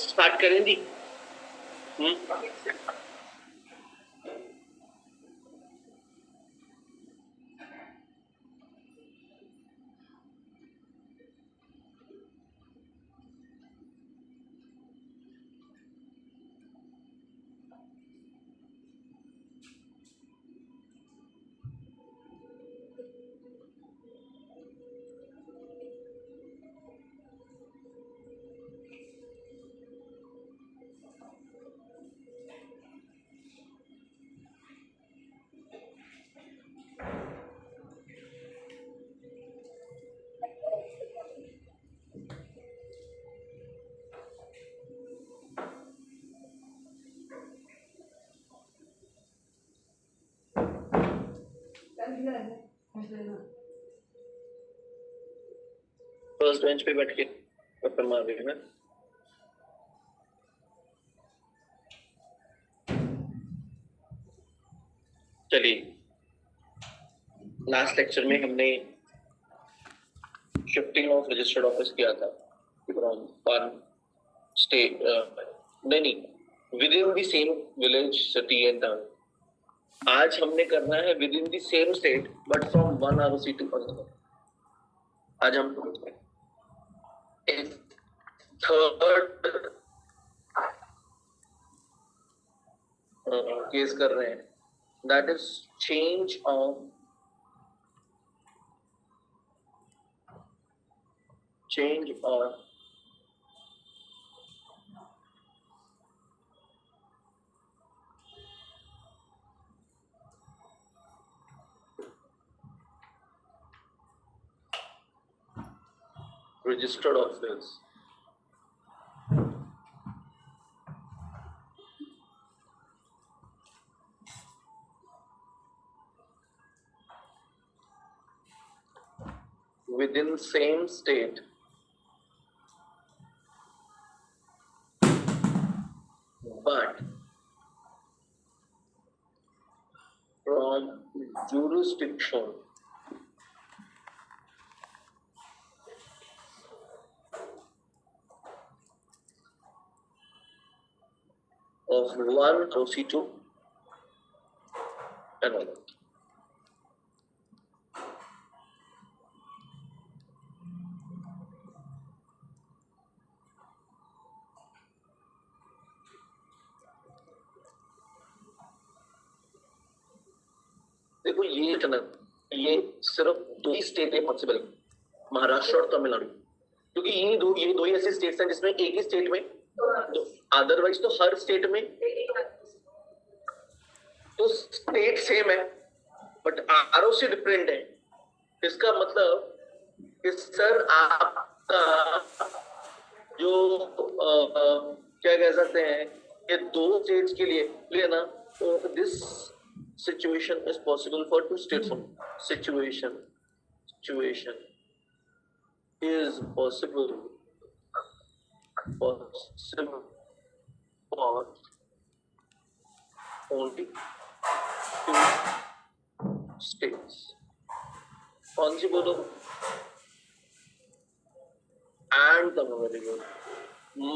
Start करें दी। First bench पे बैठ के पत्थर मार रही है ना। चलिए, लास्ट लेक्चर में हमने शिफ्टिंग ऑफ रजिस्टर्ड ऑफिस किया था फ्रॉम वन स्टेट नहीं within the same village city and town. आज हमने करना है within the same state but from one ROC to another. आज हम थर्ड केस कर रहे हैं, that is change of registered office. Within same state but from jurisdiction of one ROC to another. देखो ये सिर्फ दो ही स्टेट है पॉसिबल, महाराष्ट्र और तमिलनाडु, क्योंकि ये दो ही ऐसे स्टेट्स हैं जिसमें एक ही स्टेट में, अदरवाइज तो हर स्टेट में तो स्टेट सेम है बट आरओसी डिफरेंट है। इसका मतलब कि सर आपका जो क्या कह सकते हैं, ये दो स्टेट्स के लिए ना, this situation is possible for two states. Situation is possible for only two states. कौन सी बोलो? And तमिलनाडु।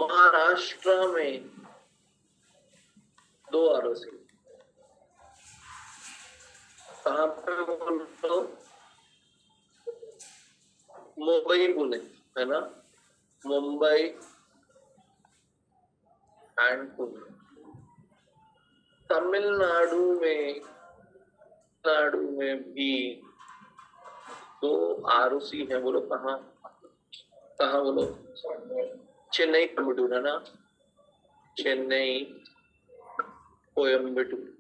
महाराष्ट्र में दो आरओसी, कहाँ पे बोलो? मुंबई पुणे है ना, मुंबई एंड पुणे। तमिलनाडु में भी तो आरओसी है, बोलो कहाँ कहाँ बोलो? चेन्नई कोयम्बटूर है ना, चेन्नई कोयम्बटूर।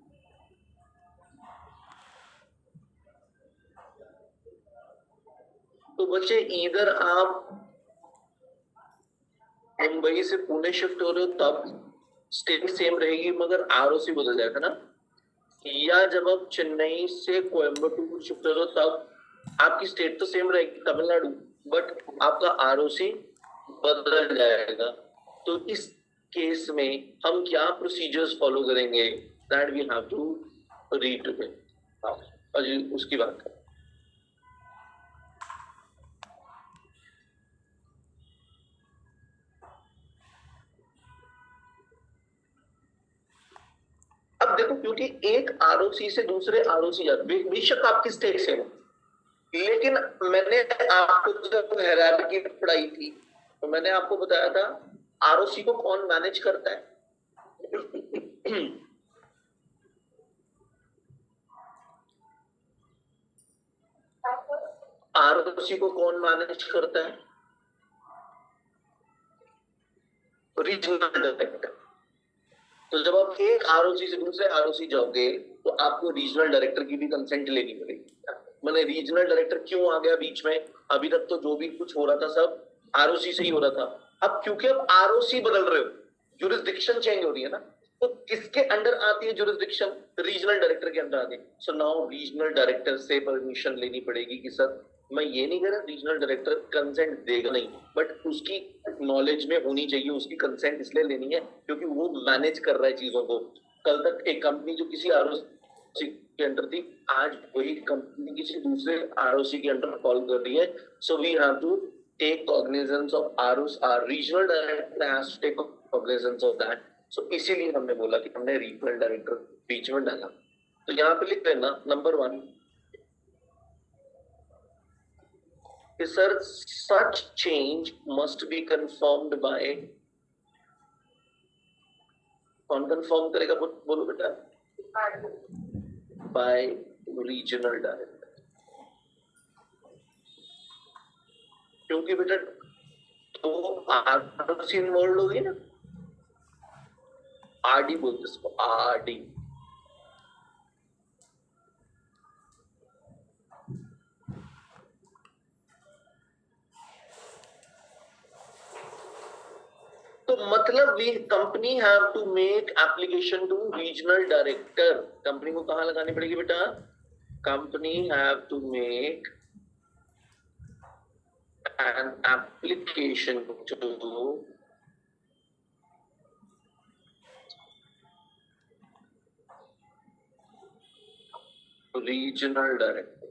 तो बच्चे इधर आप मुंबई से पुणे शिफ्ट हो रहे हो तब स्टेट सेम रहेगी मगर आरओसी बदल जाएगा ना, या जब आप चेन्नई से कोयम्बटूर शिफ्ट हो रहे हो तब आपकी स्टेट तो सेम रहेगी तमिलनाडु, बट आपका आरओसी बदल जाएगा। तो इस केस में हम क्या प्रोसीजर्स फॉलो करेंगे, that we have to read today. और उसकी बात करें। अब देखो, क्योंकि एक आरओसी से दूसरे आरओसी बेशक आपकी स्टेट से हो, लेकिन मैंने आपको जब हायरार्की पढ़ाई थी तो मैंने आपको बताया था आरओसी को कौन मैनेज करता है। आरओसी को कौन मैनेज करता है? Regional director. तो जब आप एक आरओसी से दूसरे आरओसी जाओगे तो आपको रीजनल डायरेक्टर की भी कंसेंट लेनी पड़ेगी। मैंने रीजनल डायरेक्टर क्यों आ गया बीच में? अभी तक तो जो भी कुछ हो रहा था सब आरओसी से ही हो रहा था। अब क्योंकि अब आरओसी बदल रहे हो, जुरिस्डिक्शन चेंज हो रही है ना, तो किसके अंडर आती है जुरिस्डिक्शन? रीजनल डायरेक्टर के अंडर आती है। सो नाउ रीजनल डायरेक्टर से परमिशन लेनी पड़ेगी कि सर मैं ये नहीं कह रहा रीजनल डायरेक्टर कंसेंट देगा नहीं, बट उसकी नॉलेज में होनी चाहिए, उसकी कंसेंट इसलिए लेनी है क्योंकि वो मैनेज कर रहा है चीजों को। कल तक एक कंपनी जो किसी आरओसी के अंडर थी, आज वही कंपनी किसी दूसरे आरओसी के अंडर फॉल कर रही है। So we have to take cognizance of our regional director has to take cognizance of that. So इसीलिए हमने बोला कि हमने रीजनल डायरेक्टर बीच में डाला। तो यहाँ पे लिख लेना नंबर 1 कि sir such change must be confirmed by, कौन कंफर्म करेगा बोलो बेटा? By regional director. क्योंकि बेटा तो आरओसी इन्वॉल्व होगी ना, आरडी बोलते इसको, आरडी। तो मतलब we company have to make application to regional director. Company को कहां लगानी पड़ेगी बेटा? Company have to make an application to regional director.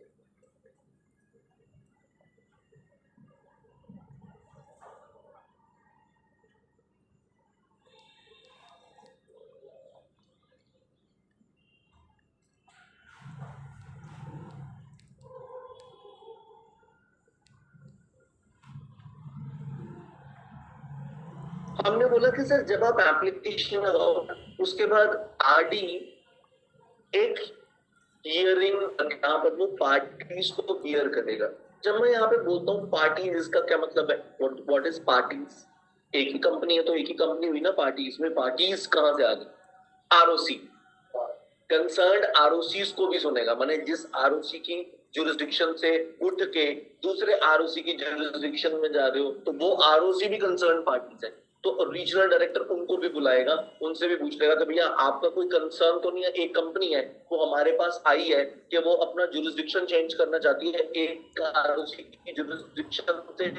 हमने बोला कि सर जब आप एप्लीकेशन लगाओ उसके बाद आरडी एक हियरिंग, यहाँ पर वो पार्टीज को हियर करेगा। जब मैं यहाँ पे बोलता हूँ पार्टीज, इसका क्या मतलब है? What is parties? एक ही कंपनी है तो एक ही कंपनी हुई ना पार्टीज में। पार्टीज कहाँ से आ गई? आरओसी। कंसर्न्ड आरओसी को भी सुनेगा, माने जिस आरओसी की जुरिस्डिक्शन से उठ के दूसरे आरओसी की जुरिस्डिक्शन में जा रहे हो तो वो आरओसी भी कंसर्न पार्टीज है। तो रीजनल डायरेक्टर उनको भी बुलाएगा, उनसे भी पूछ लेगा कि भैया आपका कोई कंसर्न तो नहीं है? एक कंपनी है वो हमारे पास आई है कि वो अपना जुरिस्डिक्शन चेंज करना चाहती है, एक आरओसी की जुरिस्डिक्शन से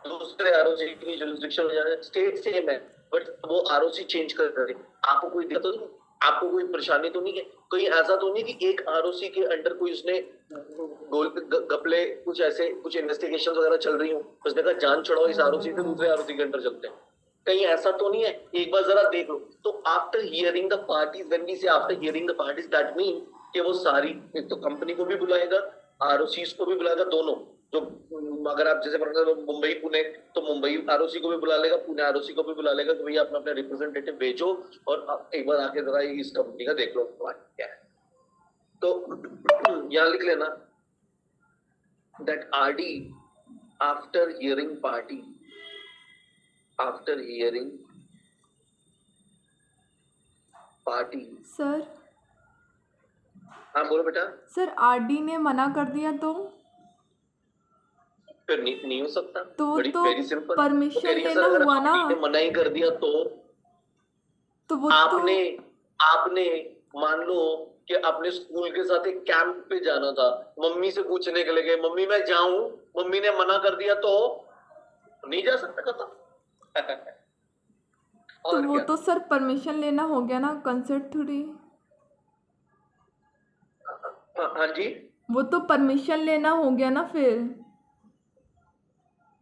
दूसरे आरओसी की जुरिस्डिक्शन में जाना, स्टेट सेम है बट वो आरओसी चेंज कर रहे हैं। आपको कोई दिक्कत तो नहीं? आपको कोई परेशानी तो नहीं है? कहीं ऐसा तो नहीं कि एक आरओसी के अंडर कोई उसने गोल गपले कुछ ऐसे कुछ इन्वेस्टिगेशन वगैरह चल रही हो, उसने कहा जान छुड़ाओ इस आरओसी से दूसरे आरओसी के अंडर चलते हैं? कहीं ऐसा तो नहीं है? एक बार जरा देख लो। तो after hearing the parties, when we say after hearing the parties, that mean कि वो सारी, एक तो कंपनी को भी बुलाएगा, आरओसीज को भी बुलाएगा, दोनों जो, अगर आप जैसे मुंबई पुणे, तो मुंबई आरओसी को भी बुला लेगा, पुणे आरओसी को भी बुला लेगा कि भैया अपना अपना रिप्रेजेंटेटिव भेजो और एक बार आके जरा इस कंपनी का देख लो क्या है। तो यहां लिख लेना that RD after hearing party, after hearing party. Sir हाँ बोलो बेटा। सर आरडी ने मना कर दिया तो फिर नहीं हो सकता। तो बड़ी तो वेरी सिंपल परमिशन लेना अगर हुआ ना, आपने मना ही कर दिया तो वो आपने आपने मान लो कि अपने स्कूल के साथ एक कैंप पे जाना था, मम्मी से पूछने के लिए गए, मम्मी मैं जाऊं, मम्मी ने मना कर दिया तो नहीं जा सकता खत्म। तो वो तो सर परमिशन लेना हो गया ना, कंसर्ट थोड़ी। हाँ जी, वो तो परमिशन लेना हो गया ना फिर।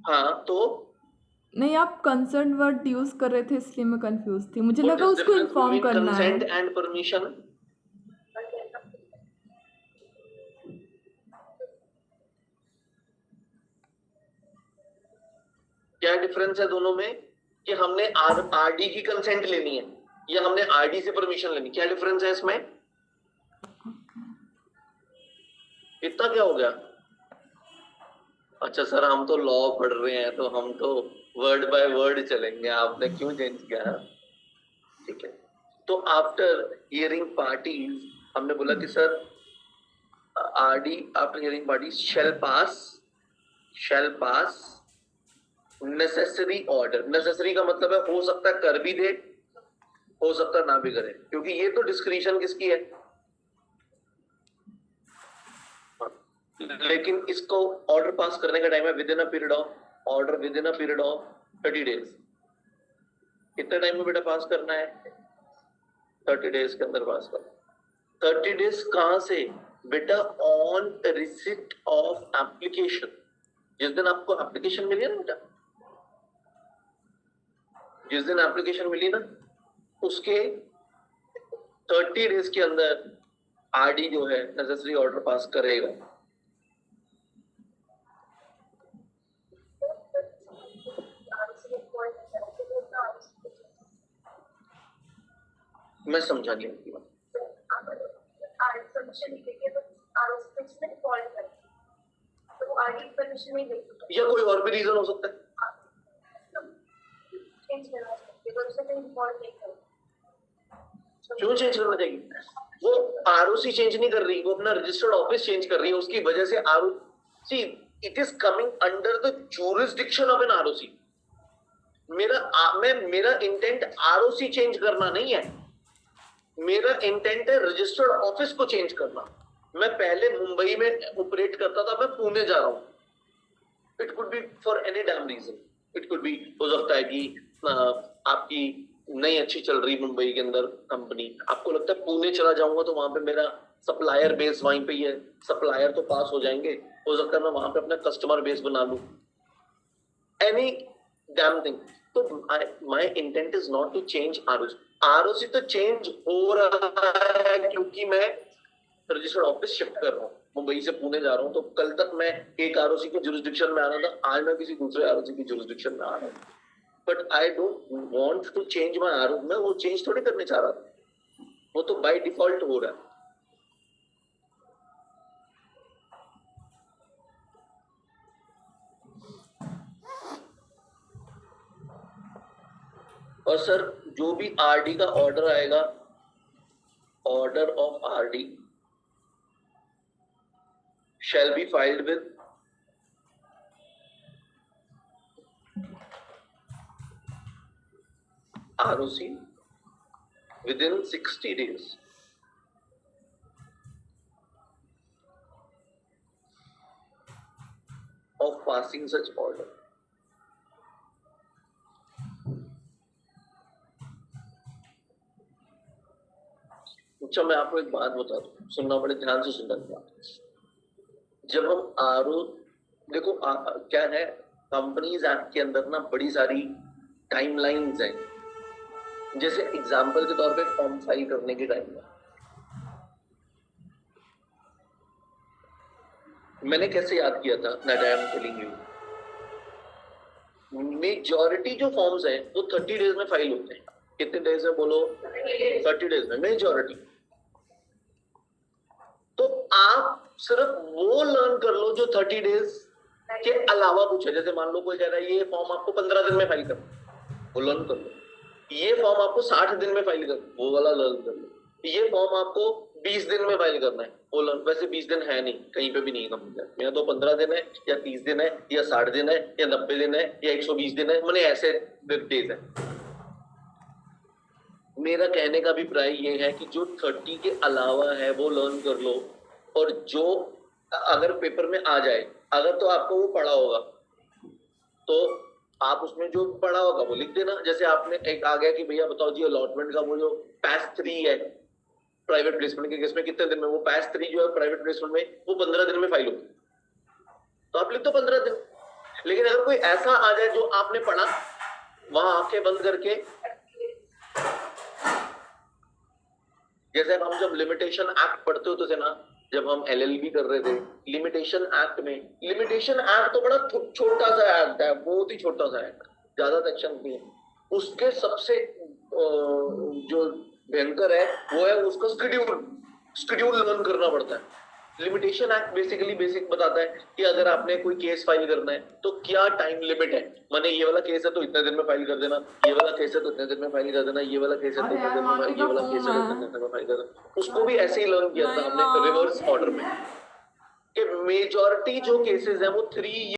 हाँ तो नहीं, आप कंसर्ट वर्ड यूज कर रहे थे इसलिए मैं कंफ्यूज थी, मुझे लगा उसको इन्फॉर्म करना है। कंसेंट एंड परमिशन, क्या डिफरेंस है दोनों में? कि हमने आरडी की कंसेंट लेनी है या हमने आरडी से परमिशन लेनी, क्या डिफरेंस है इसमें? इतना क्या हो गया? अच्छा सर हम तो लॉ पढ़ रहे हैं तो हम तो वर्ड बाय वर्ड चलेंगे, आपने क्यों चेंज किया? ठीक है, तो आफ्टर हियरिंग पार्टीज हमने बोला कि sir RD after hearing parties shall pass necessary order. Necessary का मतलब है हो सकता है कर भी दे, हो सकता है ना भी करे, क्योंकि ये तो डिस्क्रिशन किसकी है। लेकिन इसको ऑर्डर पास करने का टाइम है with in a period of order, with in a period of 30 days. कितने टाइम में बेटा पास करना है? 30 डेज के अंदर पास करना। 30 डेज कहां से बेटा? On receipt of application. जिस दिन आपको एप्लीकेशन मिली ना बेटा, जिस दिन एप्लीकेशन मिली ना, उसके 30 डेज के अंदर आरडी जो है नेसेसरी ऑर्डर पास करेगा। मैं समझा नहीं आपकी बात। या कोई और भी रीजन हो सकता है। क्यों चेंज करना चाहिए? वो आरओसी चेंज नहीं कर रही, वो अपना रजिस्टर्ड ऑफिस चेंज कर रही है, उसकी वजह से ROC it is coming under the jurisdiction of an ROC. मेरा इंटेंट आरओसी चेंज करना नहीं है, मेरा इंटेंट है रजिस्टर्ड ऑफिस को चेंज करना। मैं पहले मुंबई में ऑपरेट करता था, मैं पुणे जा रहा हूं। It could be for any damn reason, it could be हो सकता है कि आपकी नहीं अच्छी चल रही मुंबई के अंदर कंपनी, आपको लगता है पुणे चला जाऊंगा तो वहां पे मेरा सप्लायर बेस वहीं पे ही है, सप्लायर तो पास हो जाएंगे, हो सकता है मैं वहां पे अपना कस्टमर बेस बना लूं, एनी डैम थिंग। तो my intent is not to change ROC. ROC तो चेंज हो रहा है क्योंकि मैं रजिस्टर्ड ऑफिस शिफ्ट कर रहा हूँ, मुंबई से पुणे जा रहा हूँ, तो कल तक मैं एक आरओसी के जुरिसडिक्शन में आ रहा था, आज मैं किसी दूसरे आरओसी की जुरिसडिक्शन में आ रहा हूँ। But I don't want to change my ROC. मैं वो चेंज थोड़ी करने चाह रहा था, वो तो बाय डिफॉल्ट हो रहा है। और सर जो भी आरडी का ऑर्डर आएगा, order of RD shall be filed with ROC within 60 days of passing such order. अच्छा मैं आपको एक बात बता दूं, सुनना, बड़े ध्यान से सुनना बात। जब हम देखो क्या है, कंपनीज एक्ट के अंदर ना बड़ी सारी टाइमलाइंस हैं। जैसे एग्जांपल के तौर पे फॉर्म फाइल करने के टाइम में मैंने कैसे याद किया था, that I am telling you. Majority जो फॉर्म्स हैं वो 30 डेज में फाइल होते हैं। कितने डेज में बोलो? 30 डेज में मेजॉरिटी। तो आप सिर्फ वो लर्न कर लो जो 30 डेज के अलावा कुछ है। जैसे मान लो कोई कह रहा है ये फॉर्म आपको 15 दिन में फाइल करना, वो लर्न कर लो। ये फॉर्म आपको 60 दिन में फाइल करना, वो वाला लर्न कर लो। ये फॉर्म आपको 20 दिन में फाइल करना है, वो लर्न। वैसे 20 दिन है नहीं, कहीं पे भी नहीं कंप्यूटर में। तो 15 दिन है या 30 दिन है या 60 दिन है या 90 दिन है या 120 दिन है, मैंने ऐसे डेज है। मेरा कहने का अभिप्राय ये है कि जो 30 के अलावा है वो लर्न कर लो, और जो अगर पेपर में आ जाए, अगर तो आपको वो पढ़ा होगा तो आप उसमें जो पढ़ा होगा वो लिख देना। जैसे आपने एक आ गया कि भैया बताओ जी अलॉटमेंट का वो जो पैस 3 है प्राइवेट प्लेसमेंट के केस में कितने दिन में, वो पैस 3 जो है प्राइवेट प्लेसमेंट में वो 15 दिन में फाइल होगी, तो आप लिख दो 15 दिन। लेकिन अगर कोई ऐसा आ जाए जो आपने पढ़ा, वहां आंखें बंद करके, जैसे हम जब लिमिटेशन एक्ट पढ़ते होते थे ना, जब हम एलएलबी कर रहे थे, लिमिटेशन एक्ट में, लिमिटेशन एक्ट तो बड़ा छोटा सा एक्ट है, बहुत ही छोटा सा एक्ट, ज्यादा सेक्शन नहीं है। उसके सबसे जो भयंकर है वो है उसका स्केड्यूल लर्न करना पड़ता है। लिमिटेशन एक्ट बेसिकली बेसिक बताता है कि अगर आपने कोई केस फाइल करना है तो क्या टाइम लिमिट है। माने ये वाला केस है तो इतने दिन में फाइल कर देना, ये वाला केस है तो इतने दिन में फाइल कर देना, ये वाला केस है तो इतने दिन में, ये वाला केस है तो इतने दिन में फाइल कर देना। उसको भी ऐसे ही लर्न किया था हमने रिवर्स ऑर्डर में, कि मेजॉरिटी जो केसेस है वो 3